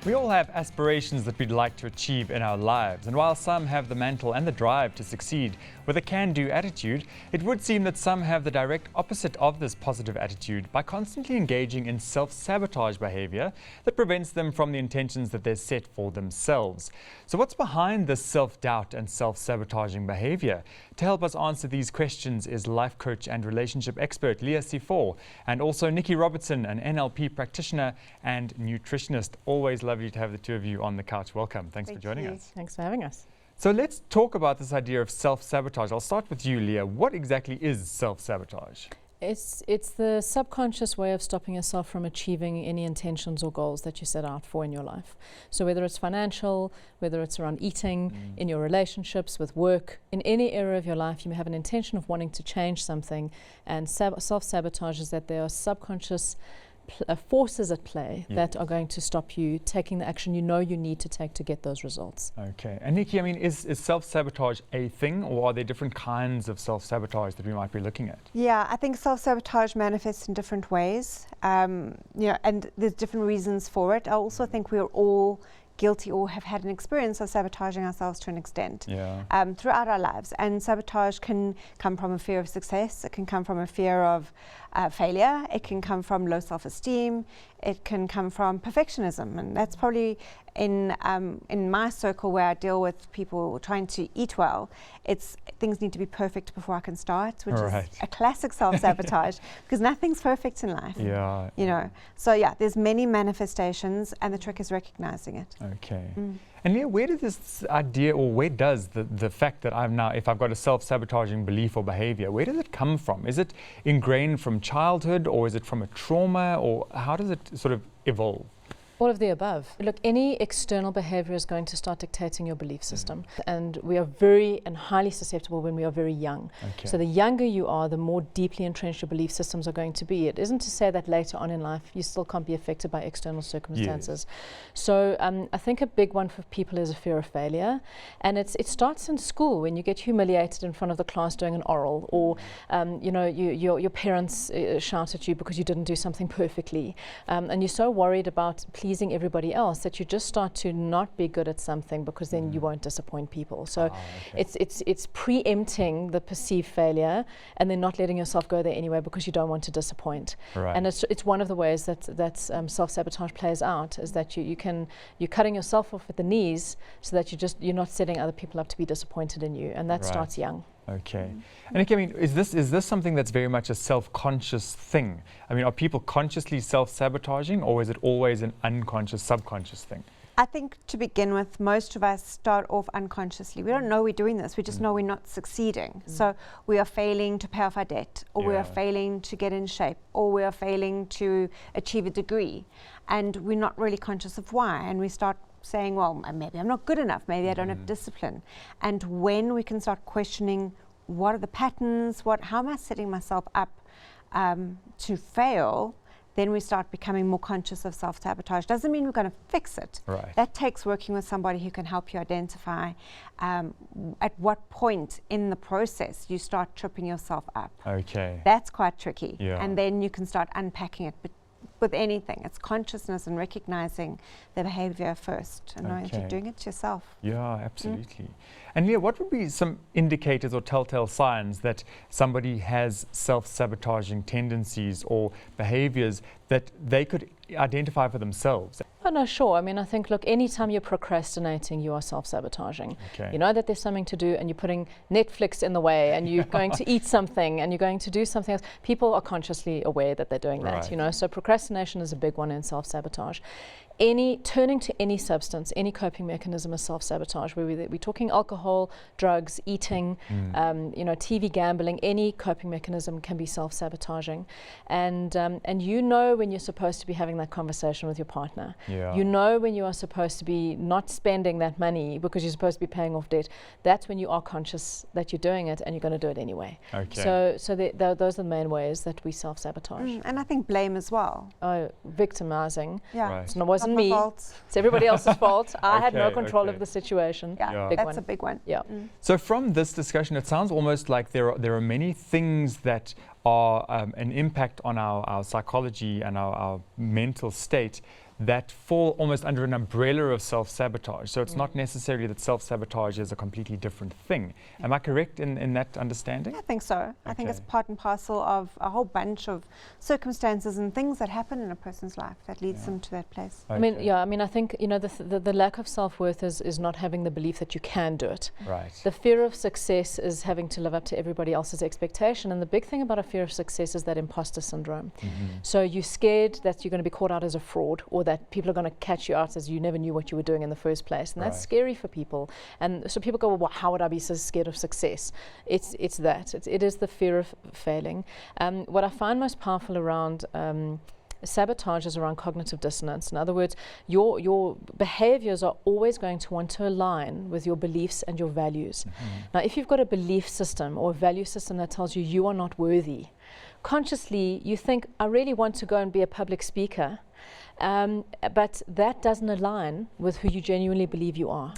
We all have aspirations that we'd like to achieve in our lives, and while some have the mantle and the drive to succeed with a can-do attitude, it would seem that some have the direct opposite of this positive attitude by constantly engaging in self-sabotage behavior that prevents them from the intentions that they've set for themselves. So what's behind this self-doubt and self-sabotaging behavior? To help us answer these questions is life coach and relationship expert Leah C4, and also Nicci Robertson, an NLP practitioner and nutritionist. Always lovely to have the two of you on the couch. Welcome. Thanks for joining us. Thanks for having us. So let's talk about this idea of self-sabotage. I'll start with you, Leah. What exactly is self-sabotage? It's the subconscious way of stopping yourself from achieving any intentions or goals that you set out for in your life. So whether it's financial, whether it's around eating, in your relationships, with work, in any area of your life, you may have an intention of wanting to change something, and self-sabotage is that there are subconscious forces at play that are going to stop you taking the action you know you need to take to get those results. Okay. And Nicci, I mean, is self-sabotage a thing, or are there different kinds of self-sabotage that we might be looking at? Yeah, I think self-sabotage manifests in different ways, and there's different reasons for it. I also think we're all guilty or have had an experience of sabotaging ourselves to an extent throughout our lives. And sabotage can come from a fear of success, it can come from a fear of failure, it can come from low self-esteem, it can come from perfectionism, and that's probably in my circle where I deal with people trying to eat well, it's things need to be perfect before I can start, which is a classic self-sabotage because nothing's perfect in life. Yeah. You know. So yeah, there's many manifestations, and the trick is recognizing it. Okay. And Leah, where did this idea, or where does the fact that if I've got a self-sabotaging belief or behavior, where does it come from? Is it ingrained from childhood, or is it from a trauma, or how does it sort of evolve? All of the above. Look, any external behavior is going to start dictating your belief system. And we are very and highly susceptible when we are very young. Okay. So the younger you are, the more deeply entrenched your belief systems are going to be. It isn't to say that later on in life you still can't be affected by external circumstances. Yes. So I think a big one for people is a fear of failure. And it starts in school when you get humiliated in front of the class doing an oral, or your parents shout at you because you didn't do something perfectly. And you're so worried about pleasing everybody else that you just start to not be good at something because then you won't disappoint people. So it's preempting the perceived failure and then not letting yourself go there anyway because you don't want to disappoint. Right. And it's one of the ways that self-sabotage plays out, is that you're cutting yourself off at the knees so that you're not setting other people up to be disappointed in you, and that starts young. Okay. And I mean, is this something that's very much a self-conscious thing? I mean, are people consciously self-sabotaging, or is it always an unconscious, subconscious thing? I think to begin with, most of us start off unconsciously. We don't know we're doing this, we just know we're not succeeding. So we are failing to pay off our debt, or we are failing to get in shape, or we are failing to achieve a degree. And we're not really conscious of why. And we start saying, well, maybe I'm not good enough, maybe I don't have discipline. And when we can start questioning, what are the patterns, how am I setting myself up to fail, then we start becoming more conscious of self-sabotage. Doesn't mean we're going to fix it. Right. That takes working with somebody who can help you identify at what point in the process you start tripping yourself up. Okay. That's quite tricky. Yeah. And then you can start unpacking it. But with anything, it's consciousness and recognizing the behavior first and knowing that you're doing it yourself. Yeah, absolutely. And Leah, what would be some indicators or telltale signs that somebody has self-sabotaging tendencies or behaviors that they could identify for themselves? Oh no, sure. I mean, I think, look, anytime you're procrastinating, you are self-sabotaging. Okay. You know that there's something to do and you're putting Netflix in the way and you're going to eat something and you're going to do something else. People are consciously aware that they're doing that, you know, so procrastination is a big one in self-sabotage. Turning to any substance, any coping mechanism is self-sabotage. We're talking alcohol, drugs, eating, TV gambling. Any coping mechanism can be self-sabotaging, and you know when you're supposed to be having that conversation with your partner. Yeah. You know when you are supposed to be not spending that money because you're supposed to be paying off debt. That's when you are conscious that you're doing it and you're going to do it anyway. Okay. So those are the main ways that we self-sabotage. And I think blame as well. Oh, victimizing. Yeah. Right. It wasn't me. It's everybody else's fault. I had no control of the situation. Yeah, that's a big one. Yeah. So from this discussion, it sounds almost like there are many things that are an impact on our psychology and our mental state that fall almost under an umbrella of self-sabotage. So it's not necessarily that self-sabotage is a completely different thing. Am I correct in that understanding? I think so. I think it's part and parcel of a whole bunch of circumstances and things that happen in a person's life that leads them to that place. Okay. I mean, I think, you know, the lack of self-worth is not having the belief that you can do it. Right. The fear of success is having to live up to everybody else's expectation. And the big thing about a fear of success is that imposter syndrome. So you're scared that you're going to be caught out as a fraud, or that people are going to catch you out as you never knew what you were doing in the first place. And that's scary for people. And so people go, well, how would I be so scared of success? It's that. It is the fear of failing. What I find most powerful around sabotage is around cognitive dissonance. In other words, your behaviors are always going to want to align with your beliefs and your values. Now, if you've got a belief system or a value system that tells you you are not worthy, consciously you think, I really want to go and be a public speaker, but that doesn't align with who you genuinely believe you are.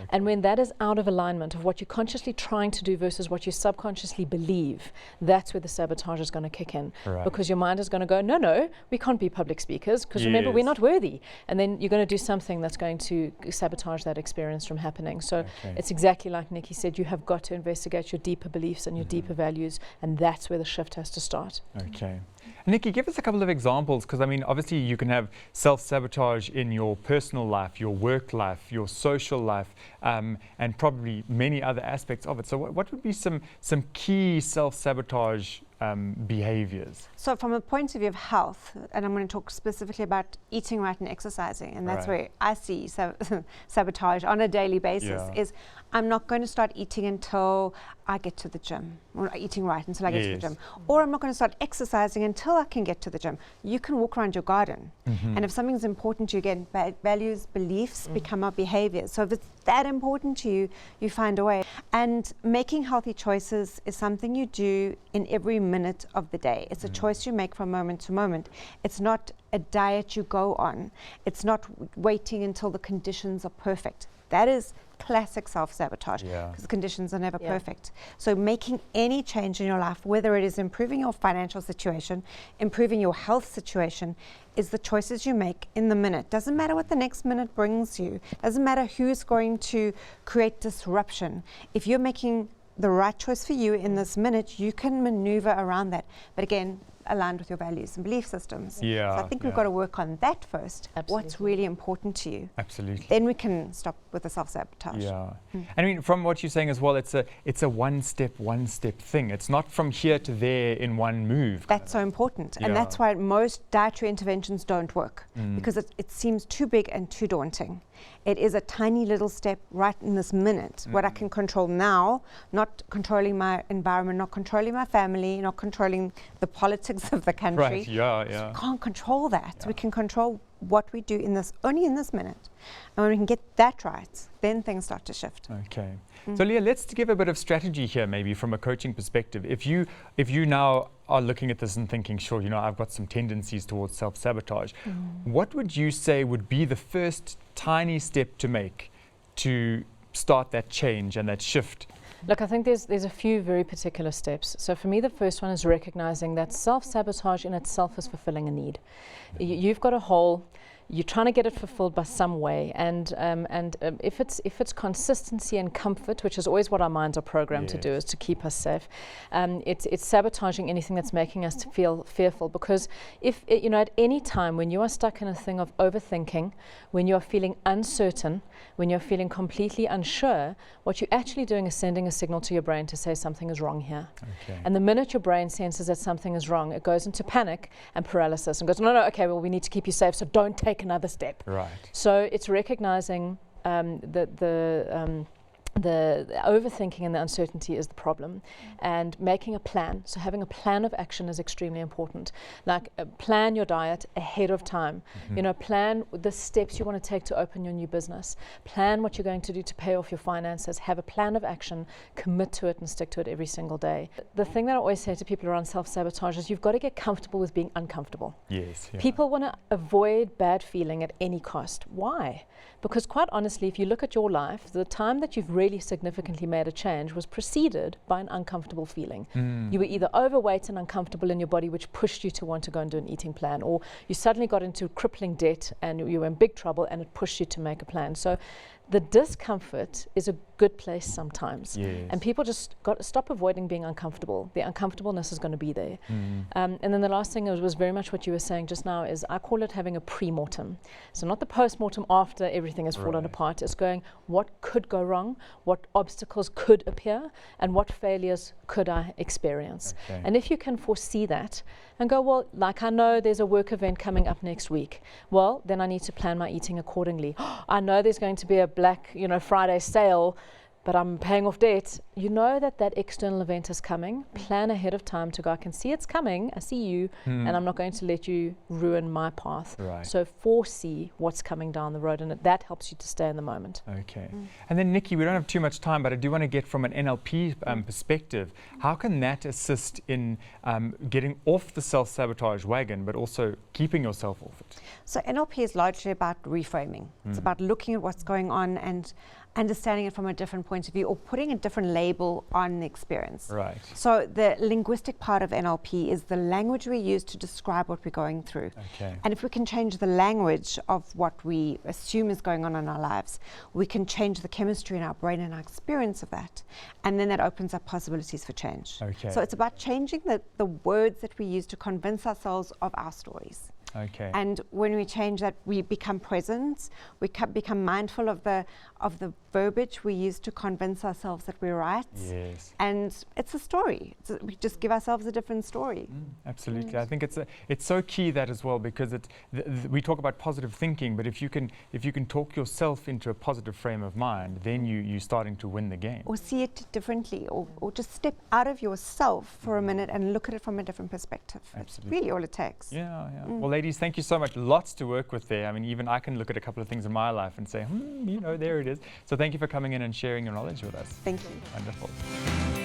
And when that is out of alignment of what you're consciously trying to do versus what you subconsciously believe, that's where the sabotage is going to kick in. Because your mind is going to go, no, we can't be public speakers, because remember, we're not worthy. And then you're going to do something that's going to sabotage that experience from happening. So it's exactly like Nicci said, you have got to investigate your deeper beliefs and your deeper values, and that's where the shift has to start. Okay. Nicci, give us a couple of examples, because I mean, obviously you can have self-sabotage in your personal life, your work life, your social life, and probably many other aspects of it. So what would be some key self-sabotage behaviors? So from a point of view of health, and I'm going to talk specifically about eating right and exercising, and that's where I see sabotage on a daily basis, is I'm not going to start eating until I get to the gym, or eating right until I get to the gym, or I'm not going to start exercising until I can get to the gym. You can walk around your garden, and if something's important to you, again, values, beliefs become our behaviors. So if it's that important to you, you find a way. And making healthy choices is something you do in every minute of the day. It's a choice you make from moment to moment. It's not a diet you go on. It's not waiting until the conditions are perfect. That is classic self-sabotage, because the conditions are never perfect. So making any change in your life, whether it is improving your financial situation, improving your health situation, is the choices you make in the minute. Doesn't matter what the next minute brings you. Doesn't matter who's going to create disruption. If you're making the right choice for you in this minute, you can maneuver around that. But again, aligned with your values and belief systems. So I think we've got to work on that first. What's really important to you. Absolutely. Then we can stop with the self-sabotage. I mean, from what you're saying as well, it's a one step thing. It's not from here to there in one move. That's so important. And that's why most dietary interventions don't work, because it seems too big and too daunting. It is a tiny little step right in this minute, what I can control now, not controlling my environment, not controlling my family, not controlling the politics of the country. We can't control that. We can control what we do only in this minute. And when we can get that right, then things start to shift. Okay. So Leah, let's give a bit of strategy here, maybe from a coaching perspective. If you now are looking at this and thinking, sure, you know, I've got some tendencies towards self-sabotage, what would you say would be the first tiny step to make to start that change and that shift? Look, I think there's a few very particular steps. So for me, the first one is recognizing that self-sabotage in itself is fulfilling a need. You've got a hole. You're trying to get it fulfilled by some way, and if it's consistency and comfort, which is always what our minds are programmed to do, is to keep us safe. It's sabotaging anything that's making us to feel fearful, because if at any time when you are stuck in a thing of overthinking, when you are feeling uncertain, when you're feeling completely unsure, what you're actually doing is sending a signal to your brain to say something is wrong here. And the minute your brain senses that something is wrong, it goes into panic and paralysis and goes, no, okay, well, we need to keep you safe, so don't take another step. So it's recognizing the overthinking and the uncertainty is the problem, and making a plan. So having a plan of action is extremely important. Like plan your diet ahead of time. Plan the steps you want to take to open your new business. Plan what you're going to do to pay off your finances. Have a plan of action, commit to it, and stick to it every single day. The thing that I always say to people around self-sabotage is you've got to get comfortable with being uncomfortable. People want to avoid bad feeling at any cost. Why? Because quite honestly, if you look at your life, the time that you've really really significantly made a change was preceded by an uncomfortable feeling. You were either overweight and uncomfortable in your body, which pushed you to want to go and do an eating plan, or you suddenly got into crippling debt and you were in big trouble and it pushed you to make a plan. So the discomfort is a good place sometimes. Yes. And people just got to stop avoiding being uncomfortable. The uncomfortableness is going to be there. And then the last thing was very much what you were saying just now is I call it having a pre-mortem. So not the post-mortem after everything has fallen apart. It's going, what could go wrong? What obstacles could appear? And what failures could I experience? And if you can foresee that and go, well, like I know there's a work event coming up next week. Well, then I need to plan my eating accordingly. I know there's going to be a Black Friday sale, but I'm paying off debt. You know that external event is coming. Plan ahead of time to go, I can see it's coming, I see you, and I'm not going to let you ruin my path. So foresee what's coming down the road, and that helps you to stay in the moment. And then Nicci, we don't have too much time, but I do want to get from an NLP perspective, how can that assist in getting off the self-sabotage wagon, but also keeping yourself off it? So NLP is largely about reframing. It's about looking at what's going on and understanding it from a different point of view, or putting a different label on the experience. So the linguistic part of NLP is the language we use to describe what we're going through. And if we can change the language of what we assume is going on in our lives, we can change the chemistry in our brain and our experience of that. And then that opens up possibilities for change. So it's about changing the words that we use to convince ourselves of our stories. And when we change that, we become present. We become mindful of the verbiage we use to convince ourselves that we're right. And it's a story. We just give ourselves a different story. Absolutely. I think it's so key that as well, because we talk about positive thinking, but if you can talk yourself into a positive frame of mind, then you're starting to win the game. Or see it differently, or just step out of yourself for a minute and look at it from a different perspective. That's really all it takes. Well, ladies, thank you so much. Lots to work with there. I mean, even I can look at a couple of things in my life and say, there it is. So thank you for coming in and sharing your knowledge with us. Thank you. Wonderful.